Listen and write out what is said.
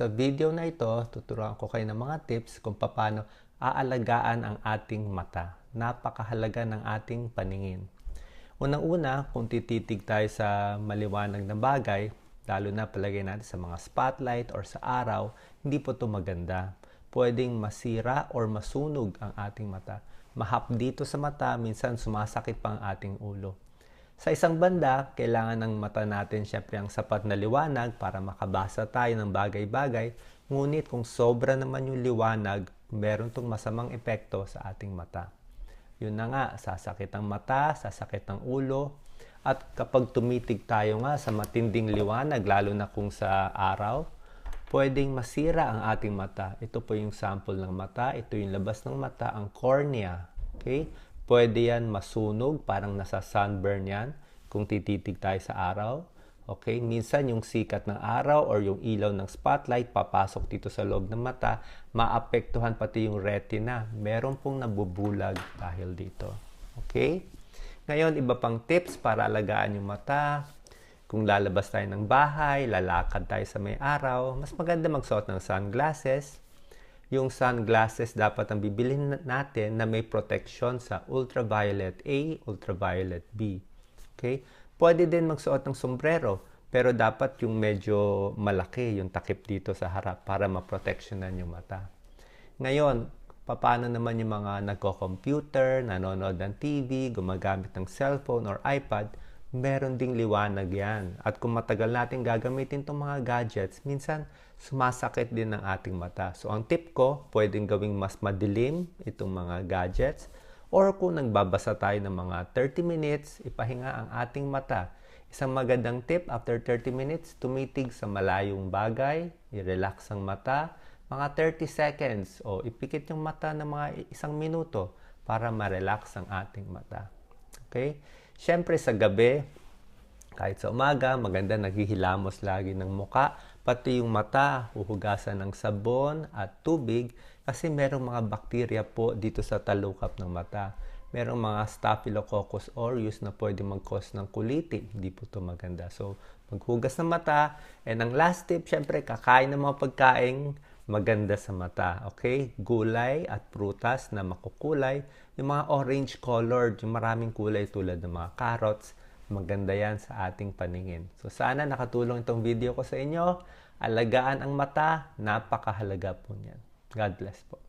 Sa video na ito, tuturuan ko kayo ng mga tips kung paano aalagaan ang ating mata. Napakahalaga ng ating paningin. Unang-una, kung tititig tayo sa maliwanag na bagay, lalo na palagay natin sa mga spotlight or sa araw, hindi po ito maganda. Pwedeng masira or masunog ang ating mata. Mahap dito sa mata, minsan sumasakit pa ang ating ulo. Sa isang banda, kailangan ng mata natin syempre ang sapat na liwanag para makabasa tayo ng bagay-bagay. Ngunit kung sobra naman yung liwanag, meron itong masamang epekto sa ating mata. Yun na nga, sasakit ang mata, sasakit ang ulo. At kapag tumitig tayo nga sa matinding liwanag, lalo na kung sa araw, pwedeng masira ang ating mata. Ito po yung sample ng mata. Ito yung labas ng mata, ang cornea. Okay? Pwede yan masunog, parang nasa sunburn yan kung tititig tayo sa araw. Okay? Minsan yung sikat ng araw or yung ilaw ng spotlight papasok dito sa loob ng mata, maapektuhan pati yung retina. Meron pong nabubulag dahil dito. Okay? Ngayon, iba pang tips para alagaan yung mata. Kung lalabas tayo ng bahay, lalakad tayo sa may araw, mas maganda magsuot ng sunglasses. Yung sunglasses dapat ang bibilhin natin na may protection sa ultraviolet A, ultraviolet B. Okay? Pwede din magsuot ng sombrero, pero dapat yung medyo malaki, yung takip dito sa harap para maproteksyonan yung mata. Ngayon, paano naman yung mga nagko-computer, nanonood ng TV, gumagamit ng cellphone or iPad, meron ding liwanag yan. At kung matagal natin gagamitin itong mga gadgets, minsan sumasakit din ng ating mata. So, ang tip ko, pwedeng gawing mas madilim itong mga gadgets. Or kung nagbabasa tayo ng mga 30 minutes, ipahinga ang ating mata. Isang magandang tip, after 30 minutes, tumitig sa malayong bagay, i-relax ang mata, mga 30 seconds, o ipikit yung mata ng mga 1 minuto para ma-relax ang ating mata. Okay? Siyempre sa gabi, kahit sa umaga, maganda naghihilamos lagi ng muka, pati yung mata, huhugasan ng sabon at tubig kasi merong mga bakterya po dito sa talukap ng mata. Merong mga Staphylococcus aureus na pwede mag-cause ng kulitin. Hindi po ito maganda. So, maghugas ng mata. And ang last tip, syempre, kakain ng mga pagkain maganda sa mata. Okay? Gulay at prutas na makukulay. Yung mga orange colored, yung maraming kulay tulad ng mga carrots, maganda yan sa ating paningin. So sana nakatulong itong video ko sa inyo. Alagaan ang mata, napakahalaga po niyan. God bless po.